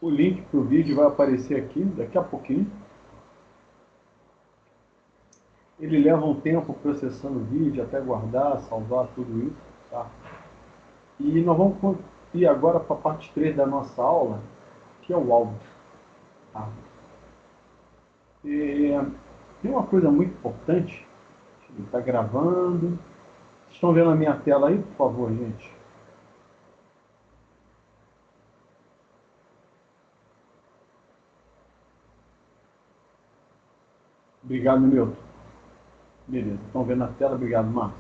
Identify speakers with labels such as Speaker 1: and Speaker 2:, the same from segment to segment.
Speaker 1: O link para o vídeo vai aparecer aqui, daqui a pouquinho. Ele leva um tempo processando o vídeo, até guardar, salvar tudo isso. Tá? E nós vamos ir agora para a parte 3 da nossa aula, que é o áudio. Tá? Tem uma coisa muito importante, ele está gravando. Vocês estão vendo a minha tela aí, por favor, gente? Obrigado, Milton. Beleza, estão vendo a tela? Obrigado, Márcio.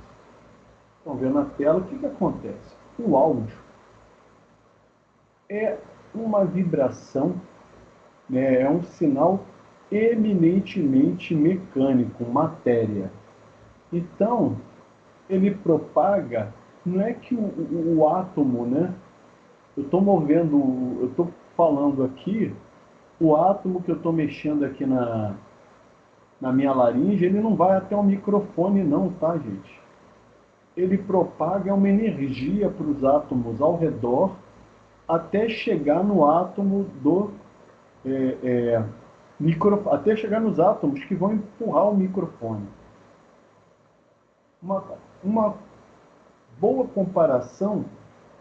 Speaker 1: Estão vendo a tela, o que, que acontece? O áudio é uma vibração, né, é um sinal eminentemente mecânico, matéria. Então, ele propaga, não é que o átomo, né? Eu estou movendo, eu estou falando aqui, o átomo que eu estou mexendo aqui na minha laringe, ele não vai até o microfone não, tá, gente? Ele propaga uma energia para os átomos ao redor até chegar no átomo do até chegar nos átomos que vão empurrar o microfone. Uma, uma boa comparação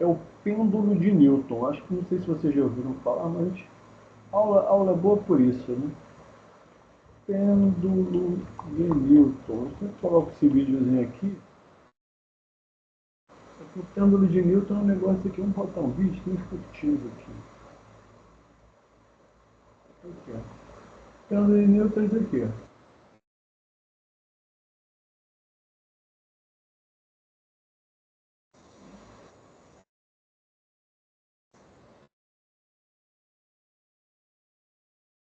Speaker 1: é o pêndulo de Newton. Acho que não sei se vocês já ouviram falar, mas aula é boa por isso, né? Pêndulo de Newton. Deixa eu colocar esse videozinho aqui. O pêndulo de Newton é um negócio aqui, vamos botar um vídeo, tem uns curtinhos aqui. Aqui, ó. Pêndulo de Newton é isso aqui, ó.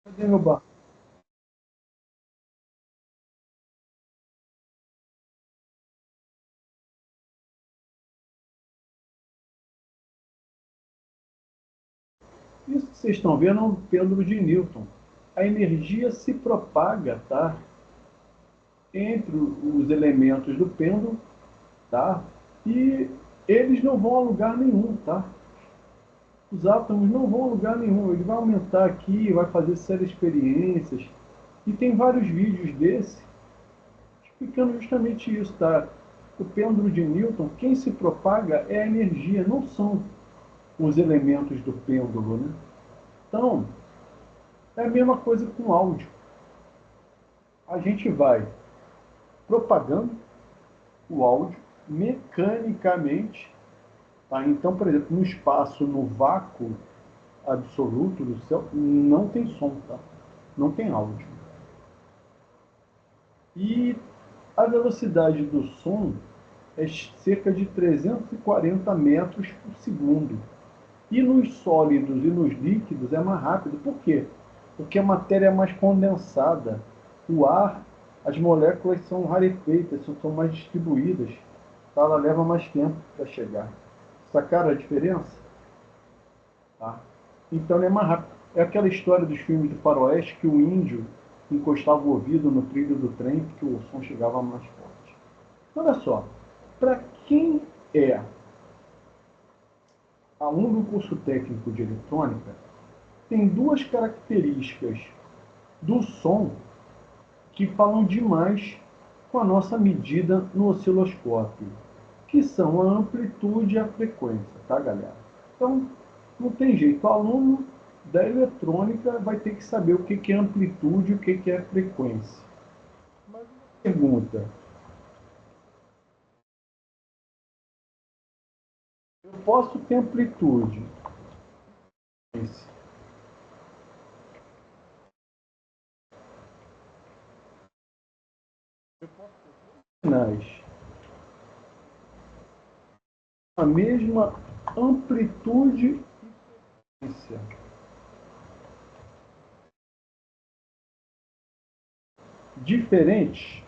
Speaker 1: Cadê meu bar? Isso que vocês estão vendo é um pêndulo de Newton. A energia se propaga, tá? Entre os elementos do pêndulo, tá? E eles não vão a lugar nenhum, tá? Os átomos não vão a lugar nenhum. Ele vai aumentar aqui, vai fazer sérias experiências. E tem vários vídeos desse explicando justamente isso, tá? O pêndulo de Newton, quem se propaga é a energia, não são os elementos do pêndulo, né? Então, é a mesma coisa com áudio. A gente vai propagando o áudio mecanicamente. Tá? Então, por exemplo, no espaço, no vácuo absoluto do céu, não tem som, tá? Não tem áudio. E a velocidade do som é cerca de 340 metros por segundo. E nos sólidos e nos líquidos é mais rápido. Por quê? Porque a matéria é mais condensada. O ar, as moléculas são rarefeitas, são mais distribuídas. Tá? Ela leva mais tempo para chegar. Sacaram a diferença? Tá? Então ele é mais rápido. É aquela história dos filmes do faroeste que o índio encostava o ouvido no trilho do trem porque o som chegava mais forte. Olha só, para quem é aluno do curso técnico de eletrônica, tem duas características do som que falam demais com a nossa medida no osciloscópio, que são a amplitude e a frequência, tá, galera? Então, não tem jeito. O aluno da eletrônica vai ter que saber o que é amplitude e o que é frequência. Mas uma pergunta: eu posso ter amplitude, mas a mesma amplitude e frequência diferentes,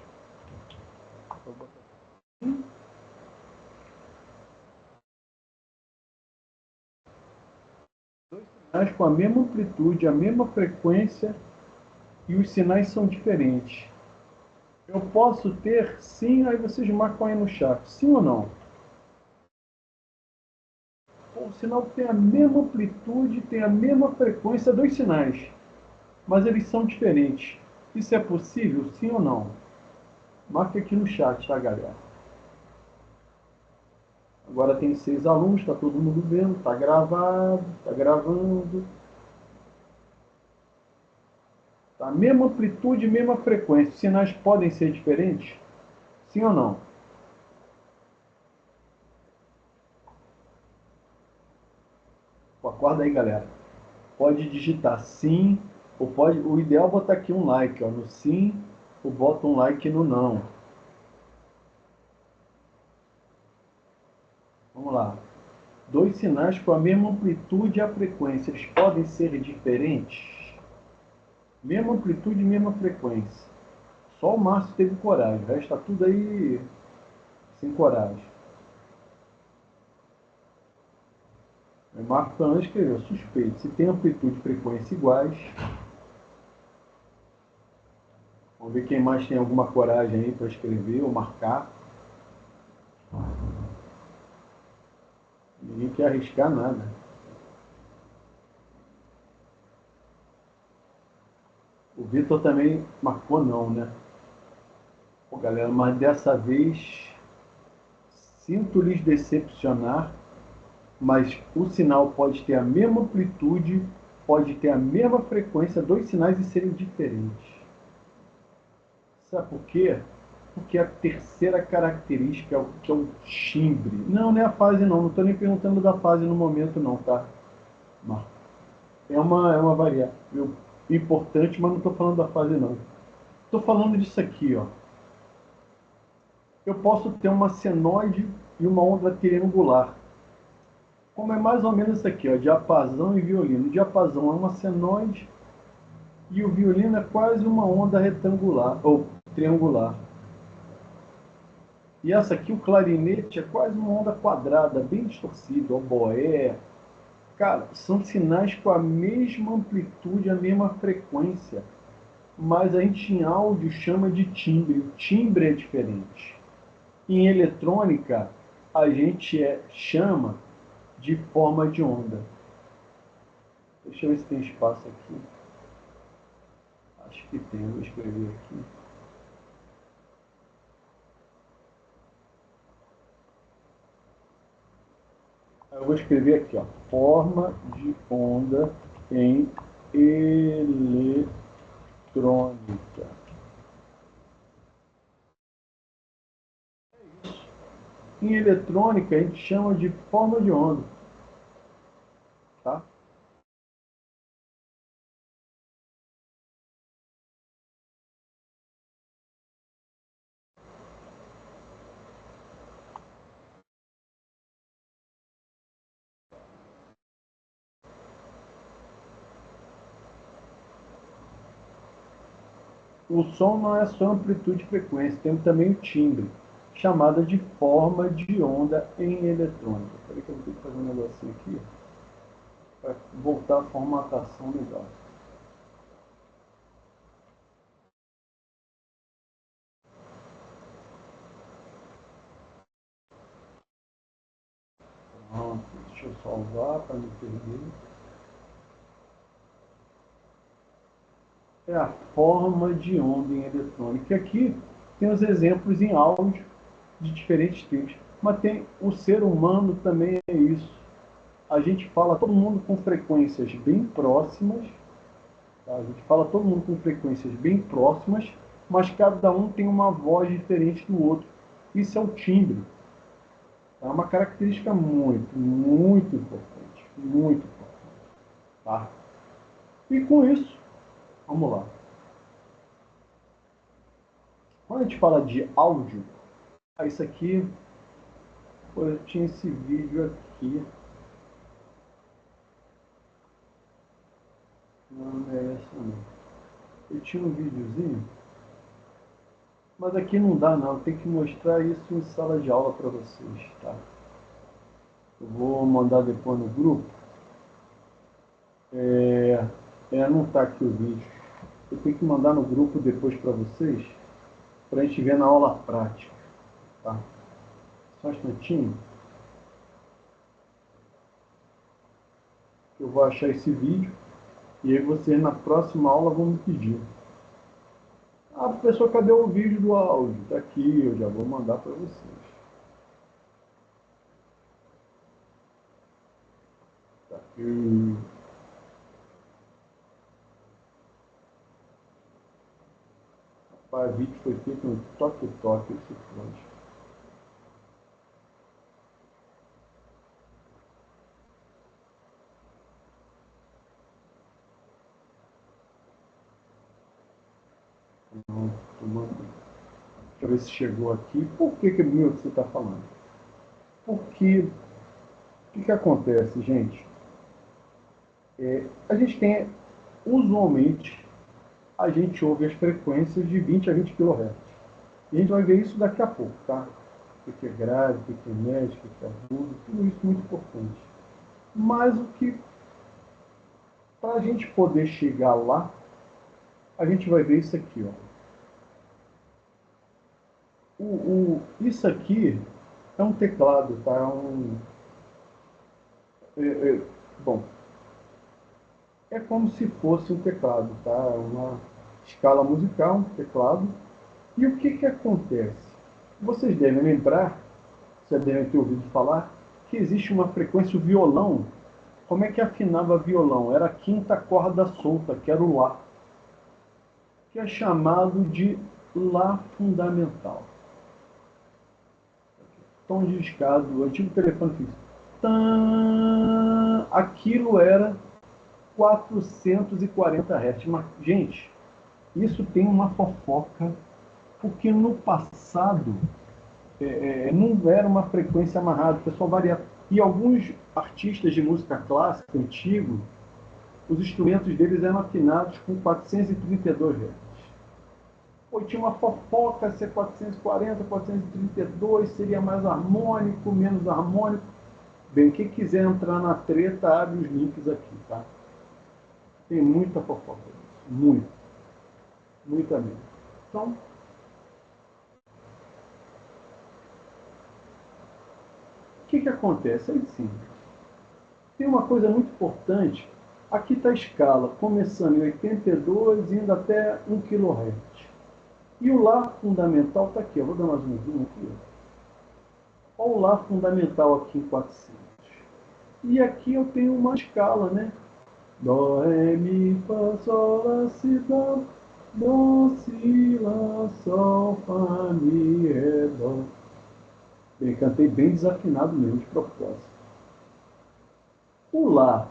Speaker 1: mas com a mesma amplitude, a mesma frequência e os sinais são diferentes. Eu posso ter sim, aí vocês marcam aí no chat, sim ou não? o sinal tem a mesma amplitude, tem a mesma frequência, dois sinais, mas eles são diferentes. Isso é possível, sim ou não? Marque aqui no chat, tá, galera? Agora tem 6 alunos, está todo mundo vendo, está gravado, está gravando. Tá? Mesma amplitude, mesma frequência. Os sinais podem ser diferentes? Sim ou não? Pô, acorda aí, galera. Pode digitar sim, ou pode. O ideal é botar aqui um like, ó, no sim, ou bota um like no não. Vamos lá. Dois sinais com a mesma amplitude e a frequência, eles podem ser diferentes? Mesma amplitude e mesma frequência. Só o Márcio teve coragem, o resto está tudo aí sem coragem. O Marco Fernandes escreveu, suspeito, se tem amplitude e frequência iguais. Vamos ver quem mais tem alguma coragem aí para escrever ou marcar. Ninguém quer arriscar nada. O Vitor também marcou não, né? Pô, galera, mas dessa vez sinto lhes decepcionar, mas o sinal pode ter a mesma amplitude, pode ter a mesma frequência, dois sinais e serem diferentes. Sabe por quê? Porque a terceira característica é o que é o timbre. Não, não é a fase não. Não estou nem perguntando da fase no momento não, tá? Marco. É uma variável importante, mas não estou falando da fase não. Estou falando disso aqui, ó. Eu posso ter uma senoide e uma onda triangular. Como é mais ou menos isso aqui, ó, diapasão e violino. O diapasão é uma senoide e o violino é quase uma onda retangular ou triangular. E essa aqui, o clarinete, é quase uma onda quadrada, bem distorcida, oboé. Cara, são sinais com a mesma amplitude, a mesma frequência, mas a gente em áudio chama de timbre. O timbre é diferente. Em eletrônica, a gente chama de forma de onda. Deixa eu ver se tem espaço aqui. Acho que tem, vou escrever aqui. Eu vou escrever aqui, ó, forma de onda em eletrônica. Em eletrônica, a gente chama de forma de onda, tá? O som não é só amplitude e frequência, tem também o timbre, chamada de forma de onda em eletrônica. Espera que eu vou ter que fazer um negocinho aqui para voltar à formatação legal. Pronto, deixa eu salvar para não perder. É a forma de onda em eletrônica. Aqui tem os exemplos em áudio de diferentes tipos, mas tem o ser humano também é isso. A gente fala todo mundo com frequências bem próximas, tá? A gente fala todo mundo com frequências bem próximas, mas cada um tem uma voz diferente do outro. Isso é o timbre. É uma característica muito, muito importante, muito importante, tá? E com isso, vamos lá. Quando a gente fala de áudio, isso aqui, eu tinha esse vídeo aqui. Não é essa não. Eu tinha um videozinho, mas aqui não dá não. Tem que mostrar isso em sala de aula para vocês, tá? Eu vou mandar depois no grupo. Não tá aqui o vídeo. Eu tenho que mandar no grupo depois para vocês, para a gente ver na aula prática, tá? Só um instantinho. Eu vou achar esse vídeo e aí vocês na próxima aula vão me pedir. Ah, professor, cadê o vídeo do áudio? Está aqui, eu já vou mandar para vocês. Tá aqui. Rapaz, o vídeo foi feito no toque-toque, esse flash. Não, tomando. Deixa eu ver se chegou aqui. Por que meu que você está falando? Porque o que acontece, gente? A gente tem, usualmente, a gente ouve as frequências de 20 a 20 kHz. E a gente vai ver isso daqui a pouco, tá? O que é grave, o que é médio, o que é agudo, tudo isso é muito importante. Mas o que, para a gente poder chegar lá, a gente vai ver isso aqui, ó. Isso aqui é um teclado, tá? É, é, bom, é como se fosse um teclado, tá? É uma escala musical, um teclado. E o que acontece? Vocês devem lembrar, vocês devem ter ouvido falar, que existe uma frequência, o violão. Como é que afinava violão? Era a quinta corda solta, que era o Lá, que é chamado de Lá fundamental. Tom de escada, o antigo telefone fixo. Aquilo era 440 Hz. Mas, gente, isso tem uma fofoca, porque no passado não era uma frequência amarrada, o pessoal variava. E alguns artistas de música clássica, antigo, os instrumentos deles eram afinados com 432 Hz. Pô, tinha uma fofoca se é 440, 432, seria mais harmônico, menos harmônico. Bem, quem quiser entrar na treta, abre os links aqui, tá? Tem muita fofoca. Muita. Muita mesmo. Então, o que acontece? É simples. Tem uma coisa muito importante. Aqui está a escala, começando em 82 e indo até 1 kHz. E o Lá fundamental está aqui. Eu vou dar mais um zoom aqui. Olha o Lá fundamental aqui em 400. E aqui eu tenho uma escala, né? Dó, ré, mi, fá, sol, lá, si, dó, dó, si, lá, sol, fá, mi, ré, dó. Bem, cantei bem desafinado mesmo, de propósito. O Lá,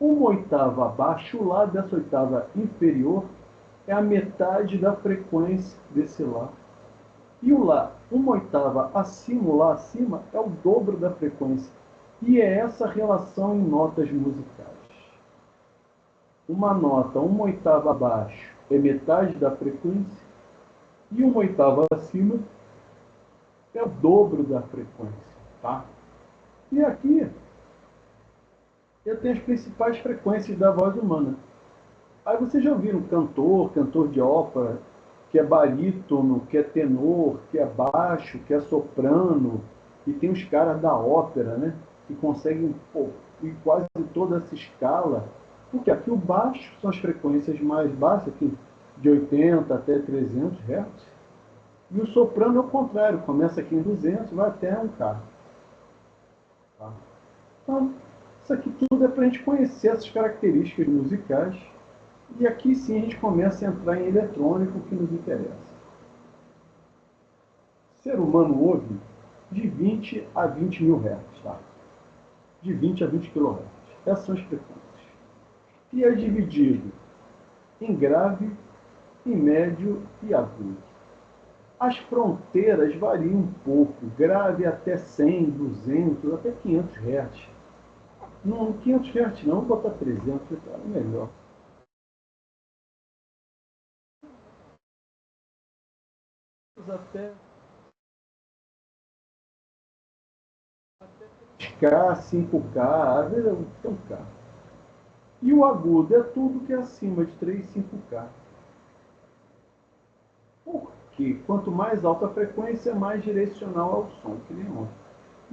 Speaker 1: uma oitava abaixo, o Lá dessa oitava inferior é a metade da frequência desse Lá. E o Lá, uma oitava acima, o Lá acima, é o dobro da frequência. E é essa relação em notas musicais. Uma nota, uma oitava abaixo, é metade da frequência, e uma oitava acima é o dobro da frequência. Tá? E aqui eu tenho as principais frequências da voz humana. Aí vocês já ouviram cantor de ópera, que é barítono, que é tenor, que é baixo, que é soprano, e tem os caras da ópera, né? Que conseguem ir quase toda essa escala. Porque aqui o baixo são as frequências mais baixas, aqui de 80 até 300 Hz. E o soprano é o contrário, começa aqui em 200, vai até 1K. Tá? Então, isso aqui tudo é para a gente conhecer essas características musicais. E aqui sim a gente começa a entrar em eletrônico, que nos interessa. O ser humano ouve de 20 a 20 mil Hz, tá? De 20 a 20 kHz. Essas são as frequências. E é dividido em grave, em médio e agudo. As fronteiras variam um pouco, grave até 100, 200, até 500 Hz. Não, 500 Hz não, vou botar 300, é melhor. Até K, 5K, às vezes é 1K. E o agudo é tudo que é acima de 3, 5K. Porque quanto mais alta a frequência, mais direcional ao som, que nem ontem.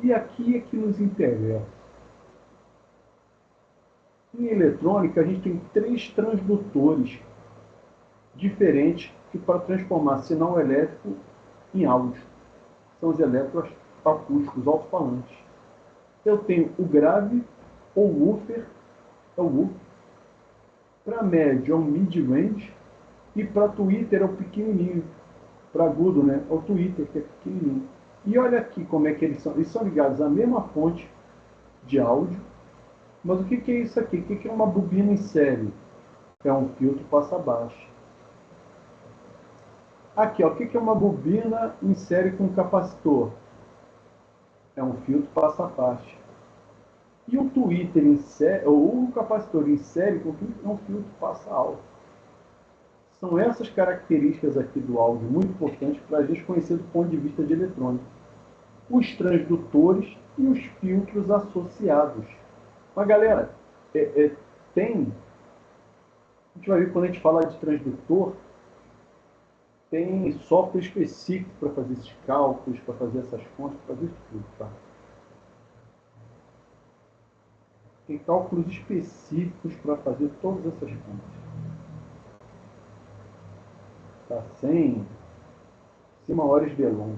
Speaker 1: E aqui é que nos interessa. Em eletrônica, a gente tem 3 transdutores diferentes para transformar sinal elétrico em áudio. São os eletroacústicos, alto-falantes. Eu tenho o grave, ou woofer, é o woofer. Para médio é o mid-range. E para Twitter é o pequenininho. Para agudo, né? É o Twitter, que é pequenininho. E olha aqui como é que eles são. Eles são ligados à mesma fonte de áudio. Mas o que é isso aqui? O que é uma bobina em série? É um filtro passa-baixo. Aqui, ó, o que é uma bobina em série com capacitor? É um filtro passa-baixo. E o Twitter em série, ou o capacitor em série com filtro, é um filtro passa-alto. São essas características aqui do áudio muito importantes para a gente conhecer do ponto de vista de eletrônica. Os transdutores e os filtros associados. Mas, galera, tem... A gente vai ver quando a gente fala de transdutor, tem software específico para fazer esses cálculos, para fazer essas contas, para fazer isso tudo, tá? Tem cálculos específicos para fazer todas essas contas. Tá? Sem maiores delongas.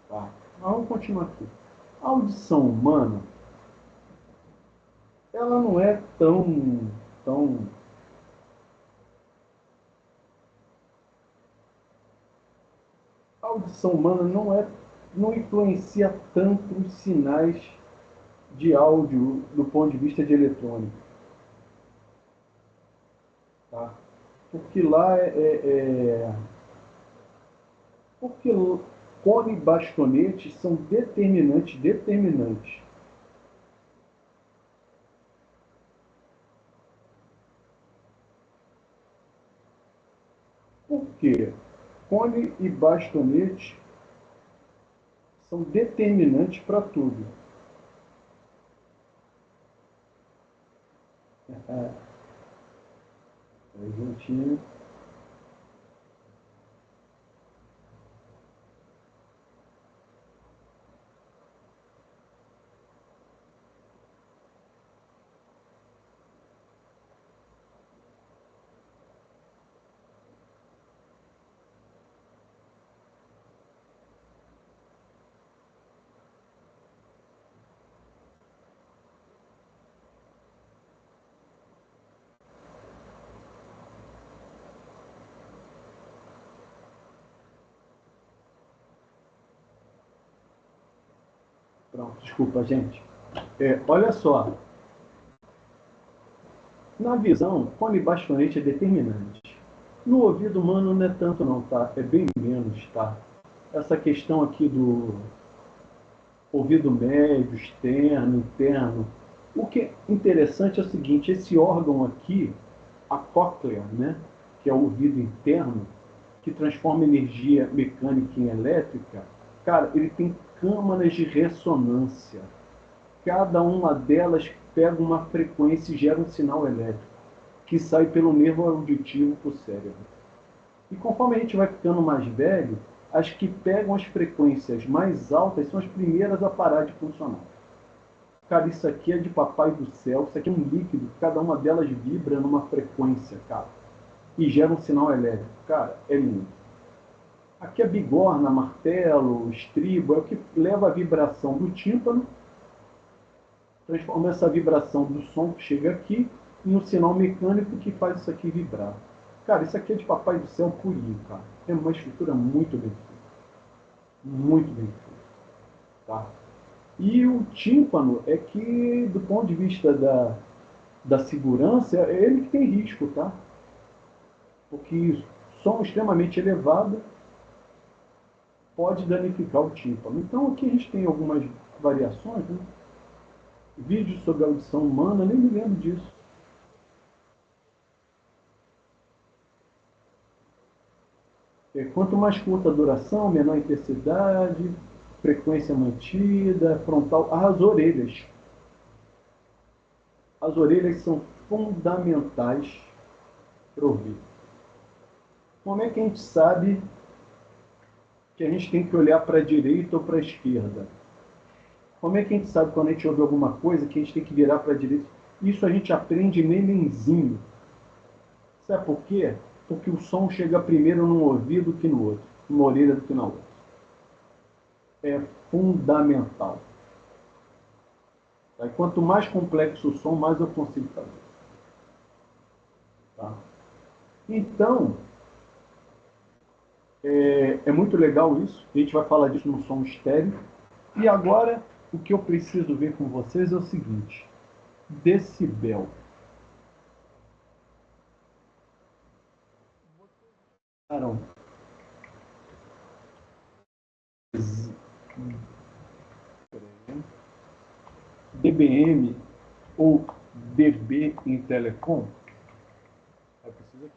Speaker 1: Tá? Mas vamos continuar aqui. A audição humana, ela não é tão a audição humana não influencia tanto os sinais de áudio do ponto de vista de eletrônica. Tá? Porque lá porque cone e bastonete são determinantes. Por quê? Cone e bastonete são determinantes para tudo. Juntinho. Pronto, desculpa, gente. Olha só, na visão, cone e bastonete é determinante. No ouvido humano não é tanto não, tá? É bem menos, tá? Essa questão aqui do ouvido médio, externo, interno. O que é interessante é o seguinte, esse órgão aqui, a cóclea, né, que é o ouvido interno, que transforma energia mecânica em elétrica, cara, ele tem câmaras de ressonância. Cada uma delas pega uma frequência e gera um sinal elétrico, que sai pelo nervo auditivo para o cérebro. E conforme a gente vai ficando mais velho, as que pegam as frequências mais altas são as primeiras a parar de funcionar. Cara, isso aqui é de papai do céu, isso aqui é um líquido, cada uma delas vibra numa frequência, cara, e gera um sinal elétrico. Cara, é lindo. Aqui é bigorna, martelo, estribo, é o que leva a vibração do tímpano, transforma essa vibração do som que chega aqui em um sinal mecânico que faz isso aqui vibrar. Cara, isso aqui é de papai do céu purinho, cara. É uma estrutura muito bem feita. Muito bem feita. Tá? E o tímpano é que, do ponto de vista da segurança, é ele que tem risco, tá? Porque som extremamente elevado pode danificar o tímpano. Então aqui a gente tem algumas variações, né? Vídeos sobre audição humana, nem me lembro disso. Quanto mais curta a duração, menor a intensidade, frequência mantida, frontal. As orelhas. As orelhas são fundamentais para ouvir. Como é que a gente sabe que a gente tem que olhar para a direita ou para a esquerda? Como é que a gente sabe quando a gente ouve alguma coisa que a gente tem que virar para a direita? Isso a gente aprende nenenzinho. Sabe por quê? Porque o som chega primeiro num ouvido que no outro, numa orelha do que na outra. É fundamental. Tá? E quanto mais complexo o som, mais eu consigo fazer. Tá? Então, é muito legal isso. A gente vai falar disso no som estéreo. E agora, o que eu preciso ver com vocês é o seguinte. Decibel. Caramba. dBm ou dB em telecom? Eu preciso aqui.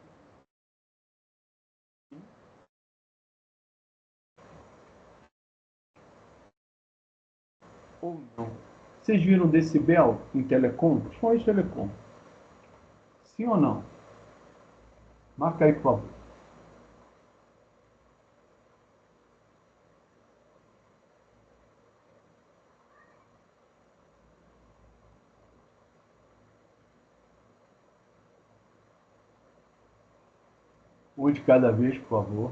Speaker 1: Ou não. Vocês viram decibel em telecom? Só em telecom. Sim ou não? Marca aí, por favor. Um de cada vez, por favor.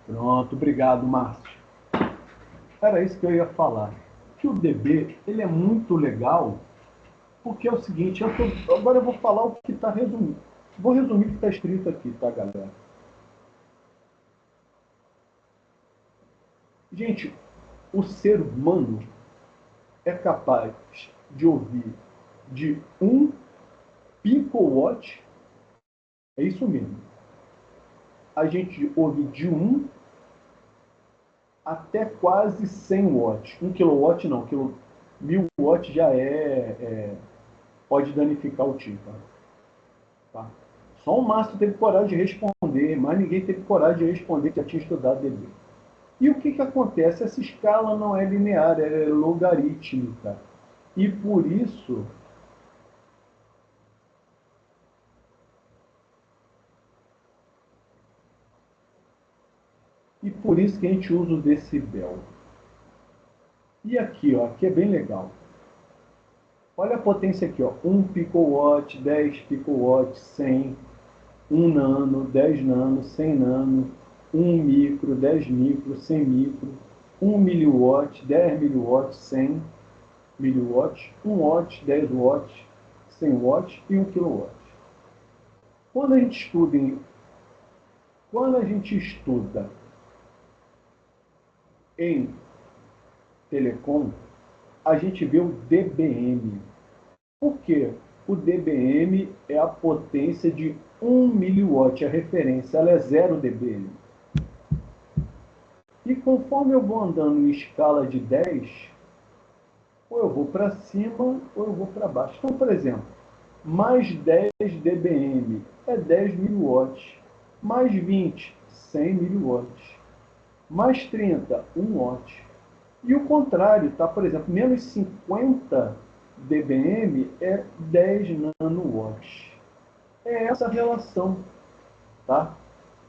Speaker 1: Pronto, obrigado, Márcio. Era isso que eu ia falar. Que o DB, ele é muito legal, porque é o seguinte, agora eu vou falar o que está resumido. Vou resumir o que está escrito aqui, tá, galera? Gente, o ser humano é capaz de ouvir de 1 picowatt, é isso mesmo. A gente ouve de 1 até quase 100 watts. 1 kW não, 1000 watts já pode danificar o tímpano. Tá? Só o Márcio teve coragem de responder, mas ninguém teve coragem de responder que já tinha estudado DB. E o que, que acontece? Essa escala não é linear, ela é logarítmica. E por isso, que a gente usa o decibel. E aqui, ó, aqui é bem legal. Olha a potência aqui, ó, 1 picowatt, 10 picowatt, 100, 1 nano, 10 nano, 100 nano, 1 micro, 10 micro, 100 micro, 1 miliwatt, 10 miliwatt, 100 miliwatt, 1 watt, 10 watts, 100 watts e 1 kW. Quando a gente estuda, quando a gente estuda em telecom, a gente vê o dBm. Por quê? O dBm é a potência de 1 miliwatt, a referência, ela é 0 dBm. E conforme eu vou andando em escala de 10, ou eu vou para cima ou eu vou para baixo. Então, por exemplo, mais 10 dBm é 10 miliwatts, mais 20, 100 miliwatts, mais 30, 1 watt. E o contrário, tá? Por exemplo, menos 50 dBm é 10 nanowatts. É essa relação, tá?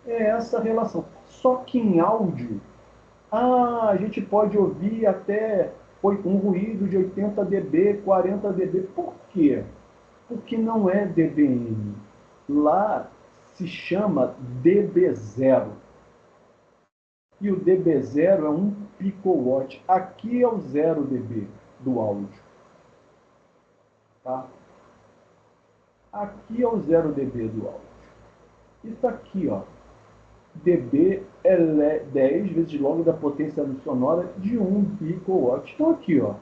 Speaker 1: É essa relação. Só que em áudio, a gente pode ouvir até um ruído de 80 dB, 40 dB. Por quê? Porque não é dBm. Lá se chama dB0. E o dB0 é 1 picowatt. Aqui é o 0 dB do áudio. Tá? Aqui é o 0 dB do áudio. Isso aqui, ó. dB é 10 vezes log da potência sonora de 1 picowatt. Então aqui, ó.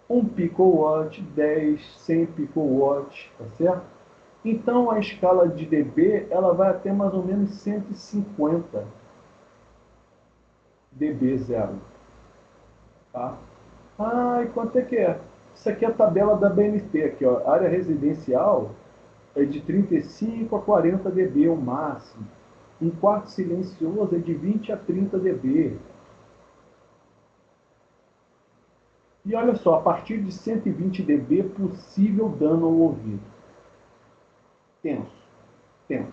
Speaker 1: 1 picowatt, 10, 100 picowatt, tá certo? Então a escala de dB, ela vai até mais ou menos 150 dB zero. Tá? Ah, e quanto é que é? Isso aqui é a tabela da BNT, aqui, ó. A área residencial é de 35 a 40 dB o máximo. Um quarto silencioso é de 20 a 30 dB. E olha só, a partir de 120 dB, possível dano ao ouvido. Tenso, tenso.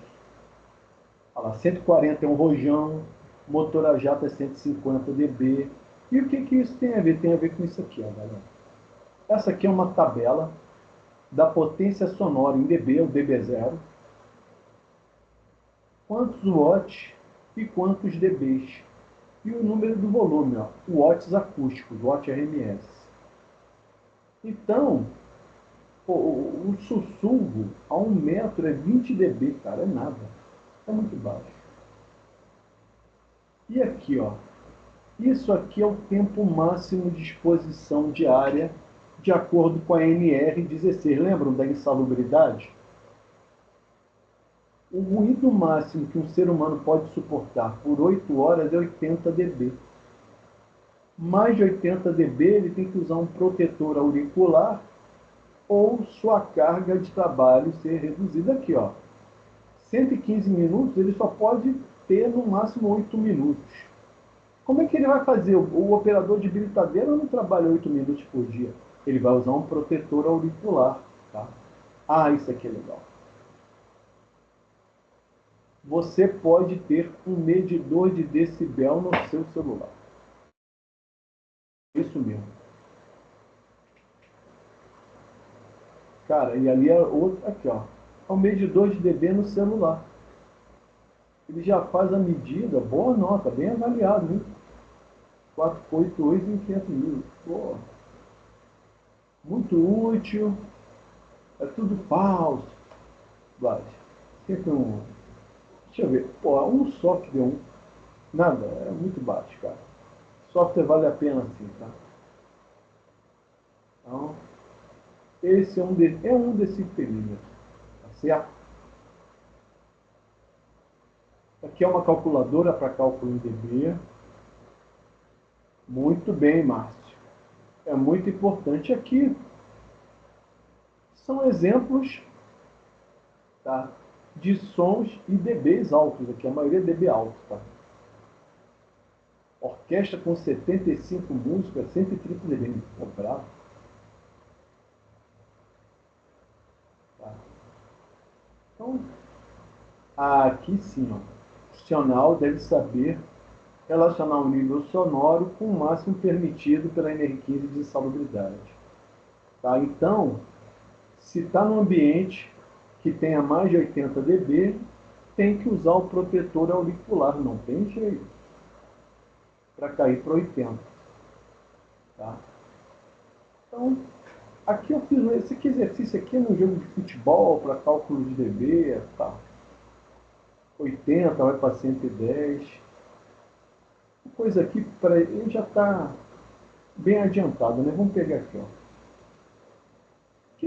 Speaker 1: Olha lá, 140 é um rojão, motor a jato é 150 dB, E o que que isso tem a ver? Tem a ver com isso aqui, ó, galera. Essa aqui é uma tabela da potência sonora em dB, o dB0, quantos watts e quantos dBs. E o número do volume, ó, watts acústicos, watt RMS. Então, o sussurro a 1 metro é 20 dB, cara, é nada. É muito baixo. E aqui, ó, isso aqui é o tempo máximo de exposição diária, de acordo com a NR16. Lembram da insalubridade? O ruído máximo que um ser humano pode suportar por 8 horas é 80 dB. Mais de 80 dB, ele tem que usar um protetor auricular ou sua carga de trabalho ser reduzida aqui, ó. 115 minutos, ele só pode ter no máximo 8 minutos. Como é que ele vai fazer? O operador de britadeira não trabalha 8 minutos por dia. Ele vai usar um protetor auricular, tá? Ah, isso aqui é legal. Você pode ter um medidor de decibel no seu celular. Isso mesmo. Cara, e ali é outro, aqui ó, é um medidor de dB no celular. Ele já faz a medida, boa nota, bem avaliado, hein? 488 em 500 mil. Pô, muito útil, é tudo falso. Vai. Sempre um. Deixa eu ver. Pô, um software, nada, é muito baixo, cara. Software vale a pena sim, tá? Então, esse é um desses perímetros, tá certo? Aqui é uma calculadora para cálculo em dB. Muito bem, Márcio. É muito importante aqui. São exemplos, tá, de sons e dBs altos aqui. A maioria é dB alto, tá? Orquestra com 75 músicas, 130 dB. Pô, bravo. Tá? Então, aqui sim, ó. O profissional deve saber relacionar o nível sonoro com o máximo permitido pela NR15 de insalubridade. Tá? Então, se está no ambiente que tenha mais de 80 dB, tem que usar o protetor auricular, não tem jeito, para cair para 80. Tá? Então, aqui eu fiz esse exercício aqui no jogo de futebol, para cálculo de dB, tá? 80 vai para 110. Coisa aqui, para ele já está bem adiantado, né? Vamos pegar aqui, ó.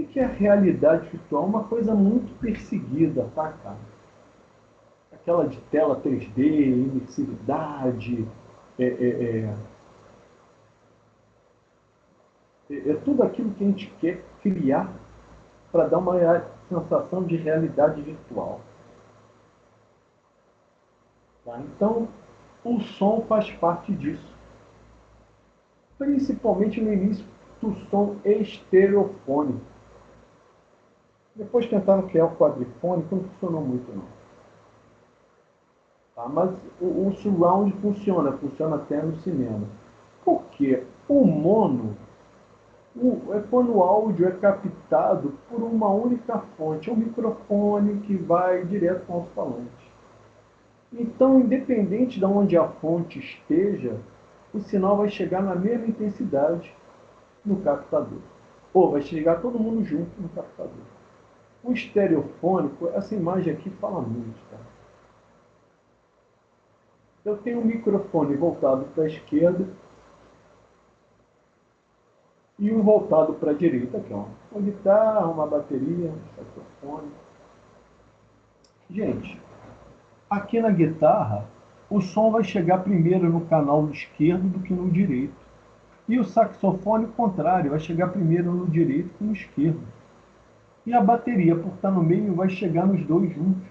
Speaker 1: O que é a realidade virtual? Uma coisa muito perseguida, tá, cara? Aquela de tela 3D, imersividade, é, é, é tudo aquilo que a gente quer criar para dar uma sensação de realidade virtual. Tá? Então, o som faz parte disso. Principalmente no início do som estereofônico. Depois tentaram criar o quadrifônico, não funcionou muito não. Tá? Mas o surround funciona até no cinema. Por quê? O mono é quando o áudio é captado por uma única fonte, é um microfone que vai direto para o alto-falante. Então, independente de onde a fonte esteja, o sinal vai chegar na mesma intensidade no captador. Ou vai chegar todo mundo junto no captador. O estereofônico, essa imagem aqui fala muito, tá? Eu tenho um microfone voltado para a esquerda e um voltado para a direita, aqui, ó. Uma guitarra, uma bateria, um saxofone. Gente, aqui na guitarra, o som vai chegar primeiro no canal esquerdo do que no direito. E o saxofone, o contrário, vai chegar primeiro no direito que no esquerdo. E a bateria, por estar no meio, vai chegar nos dois juntos.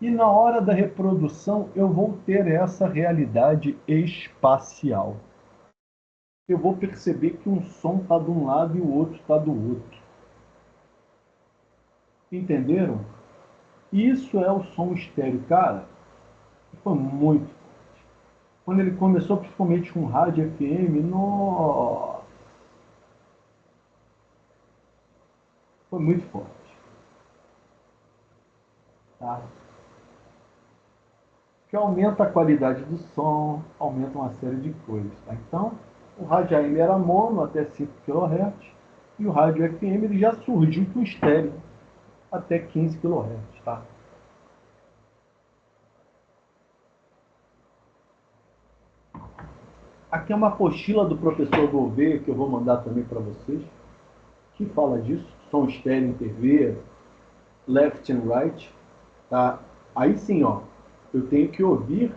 Speaker 1: E na hora da reprodução, eu vou ter essa realidade espacial. Eu vou perceber que um som está de um lado e o outro está do outro. Entenderam? Isso é o som estéreo, cara. Foi muito forte. Quando ele começou, principalmente com rádio FM, nossa, foi muito forte, tá? Que aumenta a qualidade do som, aumenta uma série de coisas, tá? Então, o rádio AM era mono até 5 kHz e o rádio FM ele já surgiu com estéreo até 15 kHz, tá? Aqui é uma apostila do professor Gouveia, que eu vou mandar também para vocês, que fala disso, som estéreo em TV, left and right, tá? Aí sim, ó, eu tenho que ouvir,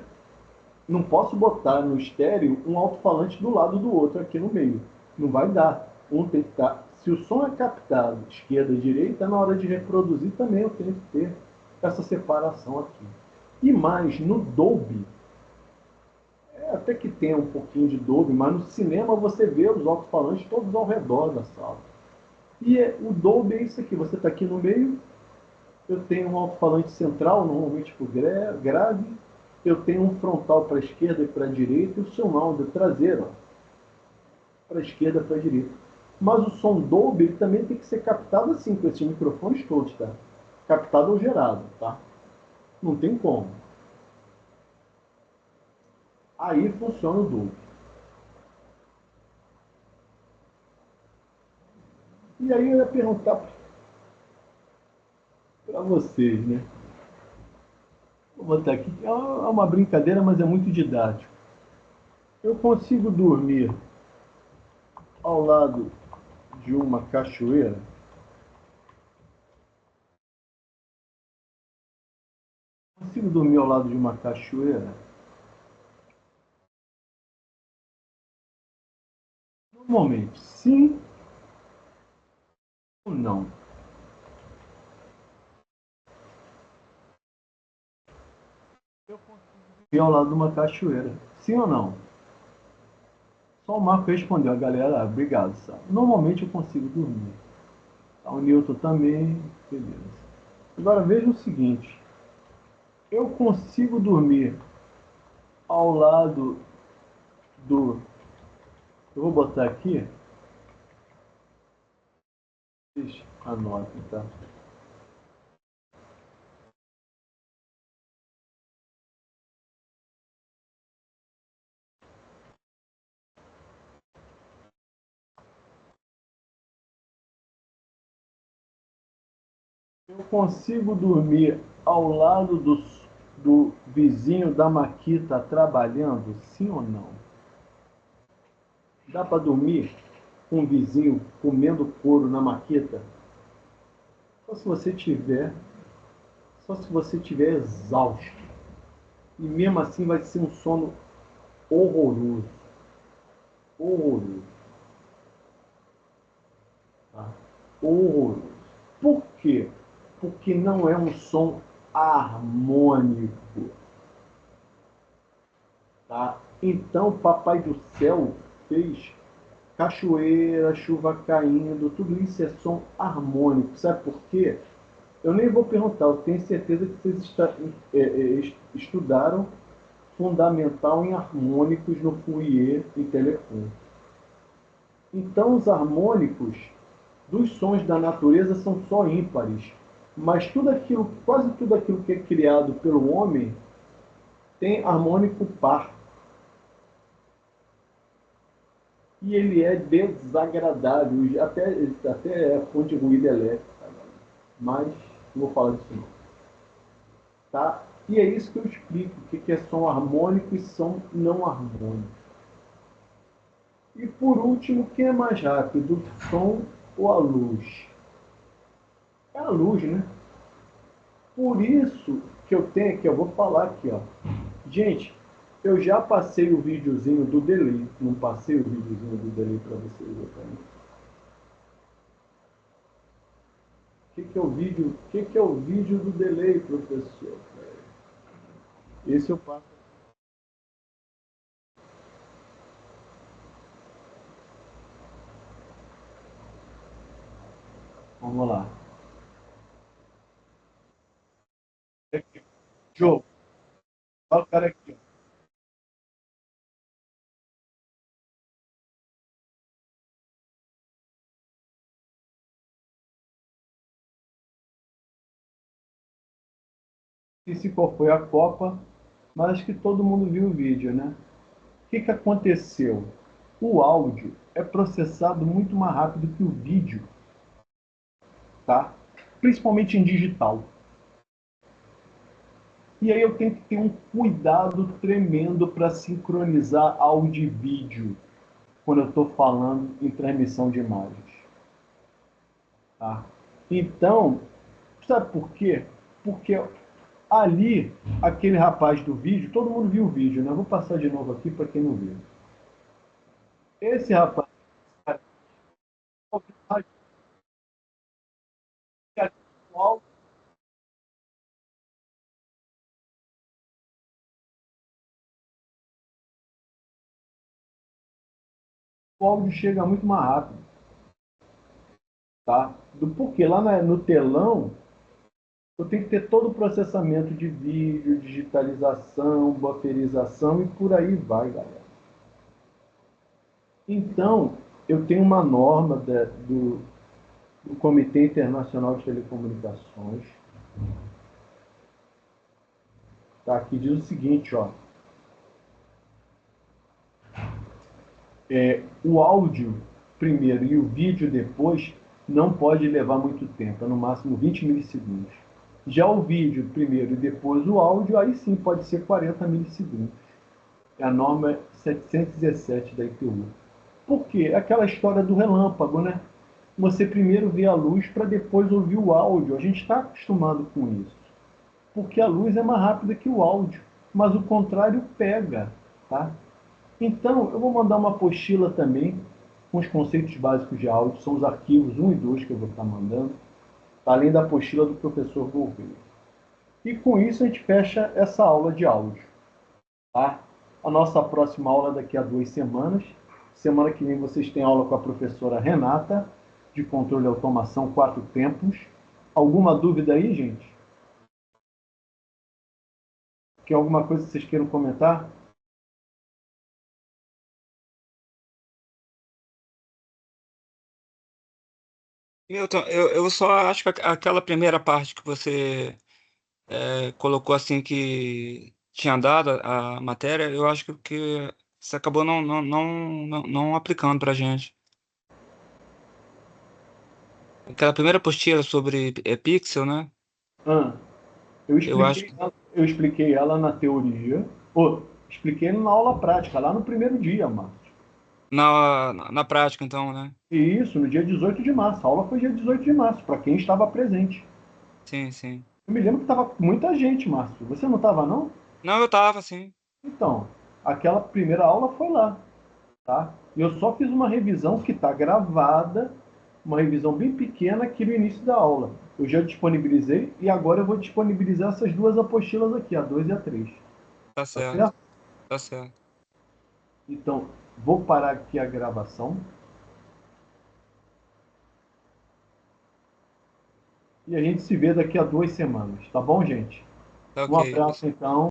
Speaker 1: não posso botar no estéreo um alto-falante do lado do outro aqui no meio. Não vai dar. Um tem que estar. Se o som é captado esquerda e direita, na hora de reproduzir também eu tenho que ter essa separação aqui. E mais, no Dolby, até que tem um pouquinho de Dolby, mas no cinema você vê os alto-falantes todos ao redor da sala. E o Dolby é isso aqui, você está aqui no meio, eu tenho um alto-falante central, normalmente por grave, eu tenho um frontal para a esquerda e para a direita, e o surround traseiro para a esquerda e para a direita. Mas o som Dolby ele também tem que ser captado assim, com esses microfones todos, tá? Captado ou gerado, tá? Não tem como. Aí funciona o Dolby. E aí eu ia perguntar para vocês, né? Vou botar aqui, é uma brincadeira, mas é muito didático. Eu consigo dormir ao lado de uma cachoeira? Consigo dormir ao lado de uma cachoeira? Normalmente, sim ou não? Dormir ao lado de uma cachoeira, sim ou não? Só o Marco respondeu, a galera, obrigado, sabe? Normalmente eu consigo dormir. O Newton também, beleza. Agora veja o seguinte, eu consigo dormir ao lado do... Eu vou botar aqui, anote, tá? Eu consigo dormir ao lado do vizinho da Maquita trabalhando, sim ou não? Dá para dormir com um vizinho comendo couro na Maquita? Só se você tiver, só se você tiver exausto. E mesmo assim vai ser um sono horroroso. Horroroso. Tá? Horroroso. Por quê? Porque não é um som harmônico. Tá? Então, Papai do Céu fez cachoeira, chuva caindo, tudo isso é som harmônico. Sabe por quê? Eu nem vou perguntar, eu tenho certeza que vocês estudaram fundamental em harmônicos no Fourier e Telefone. Então, os harmônicos dos sons da natureza são só ímpares, mas tudo aquilo, quase tudo aquilo que é criado pelo homem tem harmônico par. E ele é desagradável, até é fonte de ruído elétrico, mas não vou falar disso não. Tá? E é isso que eu explico, o que é som harmônico e som não harmônico. E por último, quem é mais rápido, o som ou a luz? É a luz, né? Por isso que eu tenho aqui, eu vou falar aqui, ó. Gente, eu já passei o videozinho do delay. Não passei o videozinho do delay para vocês, exatamente. O que é o vídeo? O que é o vídeo do delay, professor? Esse eu passo. Vamos lá. Aqui. Joe, olha o cara aqui. Não sei se qual foi a Copa, mas acho que todo mundo viu o vídeo, né? O que que aconteceu? O áudio é processado muito mais rápido que o vídeo, tá? Principalmente em digital. E aí eu tenho que ter um cuidado tremendo para sincronizar áudio e vídeo quando eu estou falando em transmissão de imagens, tá? Então, sabe por quê? Porque ali, aquele rapaz do vídeo, todo mundo viu o vídeo, né? Eu vou passar de novo aqui para quem não viu. Esse rapaz, o áudio chega muito mais rápido, tá? Do porquê lá no telão eu tenho que ter todo o processamento de vídeo, digitalização, bufferização e por aí vai, galera. Então, eu tenho uma norma do Comitê Internacional de Telecomunicações, tá? Que diz o seguinte, ó, o áudio primeiro e o vídeo depois não pode levar muito tempo, é no máximo 20 milissegundos. Já o vídeo primeiro e depois o áudio, aí sim pode ser 40 milissegundos. A norma é 717 da ITU. Por quê? Aquela história do relâmpago, né? Você primeiro vê a luz para depois ouvir o áudio. A gente está acostumado com isso. Porque a luz é mais rápida que o áudio. Mas o contrário pega, tá? Então, eu vou mandar uma apostila também com os conceitos básicos de áudio. São os arquivos 1 e 2 que eu vou estar mandando, além da apostila do professor Gouveia. E com isso a gente fecha essa aula de áudio. Tá? A nossa próxima aula daqui a 2 semanas. Semana que vem vocês têm aula com a professora Renata, de controle e automação 4 tempos. Alguma dúvida aí, gente? Tem alguma coisa que vocês queiram comentar?
Speaker 2: Milton, eu só acho que aquela primeira parte que você colocou assim que tinha dado a matéria, eu acho que você acabou não aplicando pra gente. Aquela primeira apostila sobre pixel, né?
Speaker 1: Ah, eu
Speaker 2: Eu acho
Speaker 1: expliquei,
Speaker 2: que
Speaker 1: eu expliquei ela na teoria. Expliquei na aula prática, lá no primeiro dia, Márcio.
Speaker 2: na prática, então, né?
Speaker 1: E isso, no dia 18 de março. A aula foi dia 18 de março, para quem estava presente.
Speaker 2: Sim, sim.
Speaker 1: Eu me lembro que estava muita gente, Márcio. Você não estava, não?
Speaker 2: Não, eu tava, sim.
Speaker 1: Então, aquela primeira aula foi lá, tá? E eu só fiz uma revisão que está gravada, uma revisão bem pequena aqui no início da aula. Eu já disponibilizei e agora eu vou disponibilizar essas duas apostilas aqui, a 2 e a 3.
Speaker 2: Tá
Speaker 1: Tá
Speaker 2: certo,
Speaker 1: certo?
Speaker 2: tá certo.
Speaker 1: Então, vou parar aqui a gravação e a gente se vê daqui a 2 semanas, tá bom, gente?
Speaker 2: Tá
Speaker 1: Um
Speaker 2: ok.
Speaker 1: abraço, então.